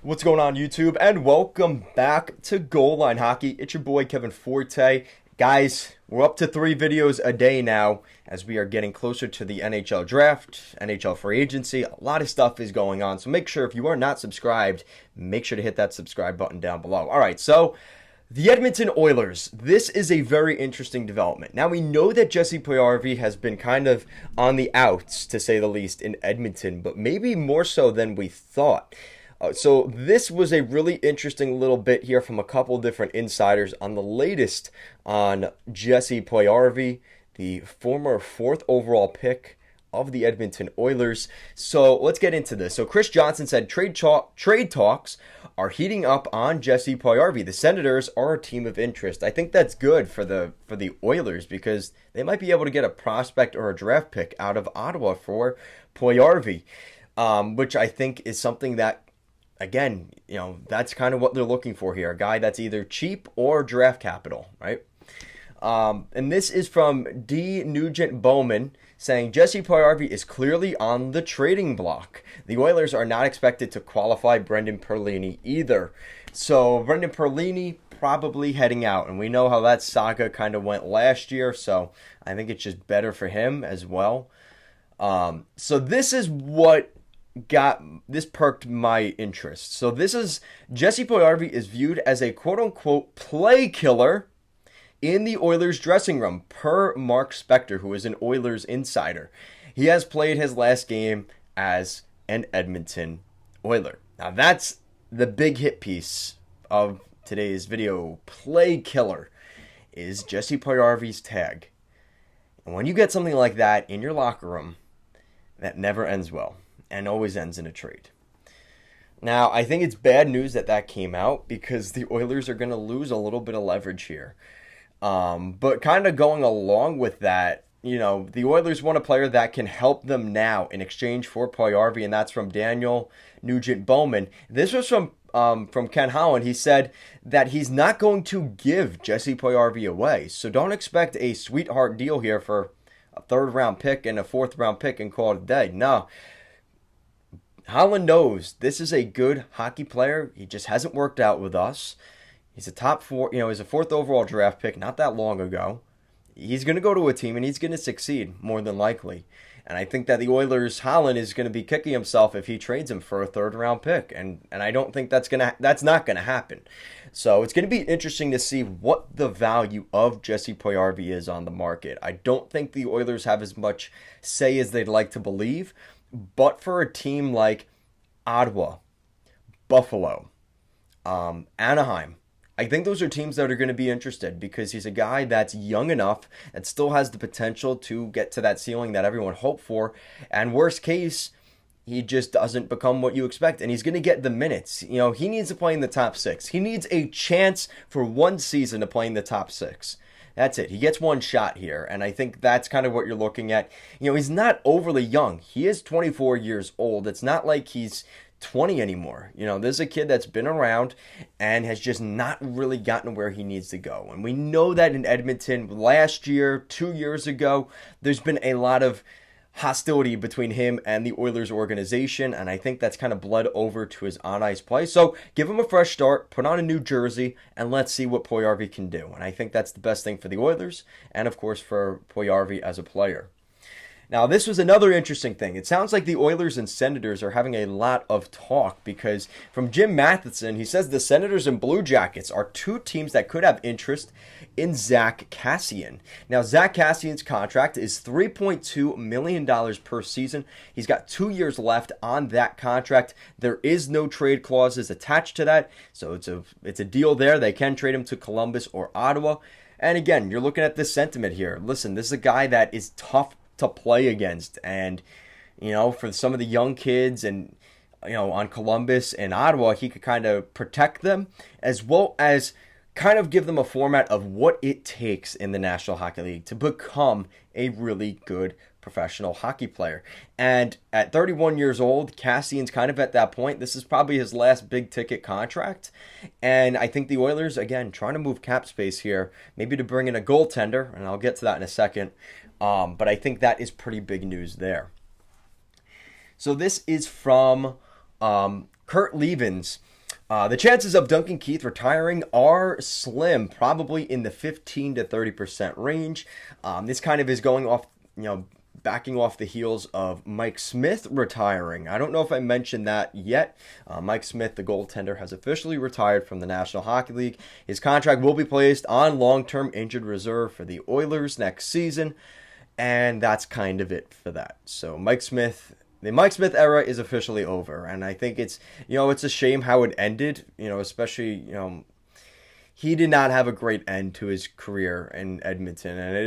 What's going on, YouTube? And welcome back to Goal Line Hockey. It's your boy, Kevin Forte. Guys, we're up to 3 videos a day now as we are getting closer to the NHL draft, NHL free agency. A lot of stuff is going on, so make sure if you are not subscribed, make sure to hit that subscribe button down below. All right, so the Edmonton Oilers. This is a very interesting development. Now, we know that Jesse Puljujarvi has been kind of on the outs, to say the least, in Edmonton, but maybe more so than we thought. So this was a really interesting little bit here from a couple different insiders on the latest on Jesse Puljujarvi, the former 4th overall pick of the Edmonton Oilers. So let's get into this. So Chris Johnson said trade talks are heating up on Jesse Puljujarvi. The Senators are a team of interest. I think that's good for the Oilers because they might be able to get a prospect or a draft pick out of Ottawa for Puljujarvi, which I think is something that, again, that's kind of what they're looking for here. A guy that's either cheap or draft capital, right? And this is from D. Nugent Bowman saying Jesse Puljujarvi is clearly on the trading block. The Oilers are not expected to qualify Brendan Perlini either. So Brendan Perlini probably heading out. And we know how that saga kind of went last year. So I think it's just better for him as well. So this is what perked my interest. So this is Jesse Puljujarvi is viewed as a quote-unquote play killer in the Oilers dressing room, per Mark Spector, who is an Oilers insider. He has played his last game as an Edmonton Oiler. Now that's the big hit piece of today's video. Play killer is Jesse Puljujarvi's tag. And when you get something like that in your locker room, that never ends well and always ends in a trade. Now, I think it's bad news that came out because the Oilers are going to lose a little bit of leverage here. But kind of going along with that, the Oilers want a player that can help them now in exchange for Puljujarvi, and that's from Daniel Nugent Bowman. This was from Ken Holland. He said that he's not going to give Jesse Puljujarvi away. So don't expect a sweetheart deal here for a 3rd-round pick and a 4th-round pick and call it a day. No. Holland knows this is a good hockey player. He just hasn't worked out with us. He's a top 4, he's a 4th overall draft pick not that long ago. He's going to go to a team and he's going to succeed more than likely. And I think that the Oilers, Holland is going to be kicking himself if he trades him for a 3rd-round pick. And I don't think that's not going to happen. So it's going to be interesting to see what the value of Jesse Puljujarvi is on the market. I don't think the Oilers have as much say as they'd like to believe. But for a team like Ottawa, Buffalo, Anaheim, I think those are teams that are going to be interested because he's a guy that's young enough and still has the potential to get to that ceiling that everyone hoped for. And worst case, he just doesn't become what you expect. And he's going to get the minutes. He needs to play in the top 6. He needs a chance for one season to play in the top 6. That's it. He gets one shot here, and I think that's kind of what you're looking at. He's not overly young. He is 24 years old. It's not like he's 20 anymore. This is a kid that's been around and has just not really gotten where he needs to go. And we know that in Edmonton last year, 2 years ago, there's been a lot of hostility between him and the Oilers organization, and I think that's kind of bled over to his on-ice play. So give him a fresh start, put on a new jersey, and let's see what Puljujarvi can do. And I think that's the best thing for the Oilers and, of course, for Puljujarvi as a player. Now, this was another interesting thing. It sounds like the Oilers and Senators are having a lot of talk because from Jim Matheson, he says the Senators and Blue Jackets are 2 teams that could have interest in Zack Kassian. Now, Zack Kassian's contract is $3.2 million per season. He's got 2 years left on that contract. There is no trade clauses attached to that, so it's a deal there. They can trade him to Columbus or Ottawa. And again, you're looking at this sentiment here. Listen, this is a guy that is tough to play against, and for some of the young kids and on Columbus and Ottawa, he could kind of protect them as well as kind of give them a format of what it takes in the National Hockey League to become a really good professional hockey player. And at 31 years old, Kassian's kind of at that point. This is probably his last big ticket contract. And I think the Oilers, again, trying to move cap space here, maybe to bring in a goaltender, and I'll get to that in a second. But I think that is pretty big news there. So this is from Kurt Levens. The chances of Duncan Keith retiring are slim, probably in the 15 to 30% range. This kind of is going off, backing off the heels of Mike Smith retiring. I don't know if I mentioned that yet. Mike Smith, the goaltender, has officially retired from the National Hockey League. His contract will be placed on long-term injured reserve for the Oilers next season, and that's kind of it for that. So the Mike Smith era is officially over, and I think it's a shame how it ended, especially, he did not have a great end to his career in Edmonton, and it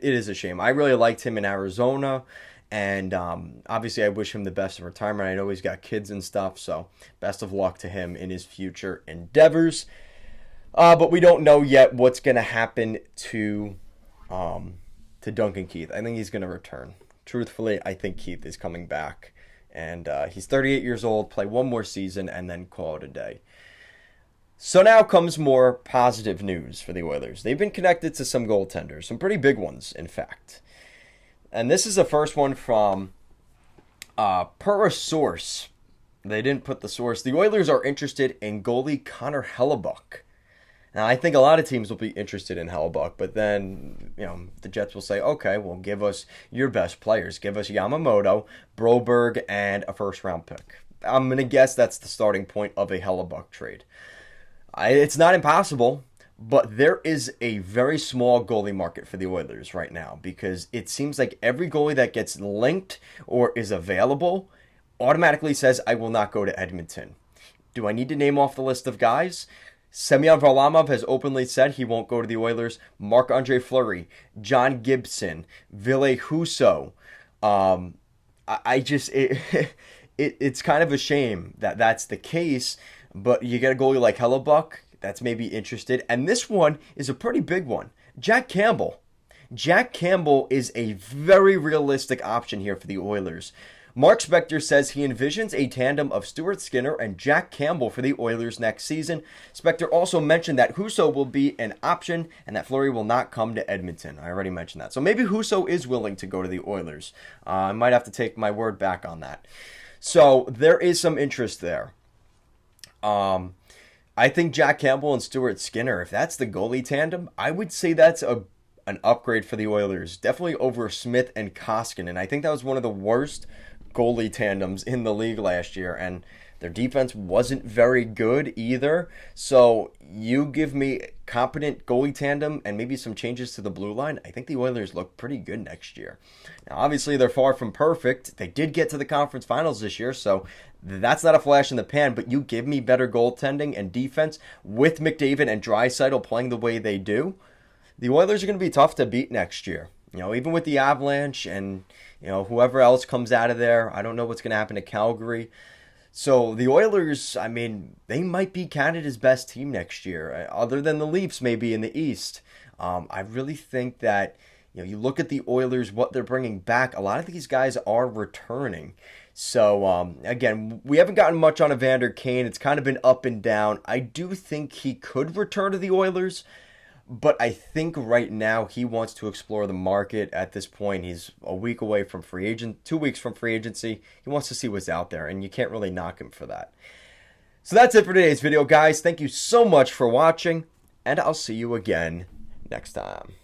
is a shame. I really liked him in Arizona, and obviously I wish him the best in retirement. I know he's got kids and stuff, so best of luck to him in his future endeavors. But we don't know yet what's going to happen to Duncan Keith. I think he's going to return. Truthfully, I think Keith is coming back, and he's 38 years old, play one more season, and then call it a day. So now comes more positive news for the Oilers. They've been connected to some goaltenders, some pretty big ones, in fact. And this is the first one from per a source. They didn't put the source. The Oilers are interested in goalie Connor Hellebuyck. Now, I think a lot of teams will be interested in Hellebuyck, but then, the Jets will say, okay, well, give us your best players. Give us Yamamoto, Broberg, and a first-round pick. I'm going to guess that's the starting point of a Hellebuyck trade. It's not impossible, but there is a very small goalie market for the Oilers right now because it seems like every goalie that gets linked or is available automatically says, I will not go to Edmonton. Do I need to name off the list of guys? Semyon Varlamov has openly said he won't go to the Oilers. Marc-Andre Fleury, John Gibson, Ville Husso. It's kind of a shame that that's the case, but you get a goalie like Hellebuyck that's maybe interested. And this one is a pretty big one. Jack Campbell. Jack Campbell is a very realistic option here for the Oilers. Mark Spector says he envisions a tandem of Stuart Skinner and Jack Campbell for the Oilers next season. Spector also mentioned that Husso will be an option and that Fleury will not come to Edmonton. I already mentioned that. So maybe Husso is willing to go to the Oilers. I might have to take my word back on that. So there is some interest there. I think Jack Campbell and Stuart Skinner, if that's the goalie tandem, I would say that's an upgrade for the Oilers. Definitely over Smith and Koskinen. And I think that was one of the worst goalie tandems in the league last year, and their defense wasn't very good either. So you give me competent goalie tandem and maybe some changes to the blue line, I think the Oilers look pretty good next year. Now, obviously, they're far from perfect. They did get to the conference finals this year, so that's not a flash in the pan, but you give me better goaltending and defense with McDavid and Draisaitl playing the way they do, the Oilers are going to be tough to beat next year. Even with the Avalanche and, whoever else comes out of there, I don't know what's going to happen to Calgary. So the Oilers, they might be Canada's best team next year, other than the Leafs maybe in the East. I really think that, you look at the Oilers, what they're bringing back, a lot of these guys are returning. So, again, we haven't gotten much on Evander Kane. It's kind of been up and down. I do think he could return to the Oilers, but I think right now he wants to explore the market at this point. He's a week away from 2 weeks from free agency. He wants to see what's out there, and you can't really knock him for that. So that's it for today's video, guys. Thank you so much for watching, and I'll see you again next time.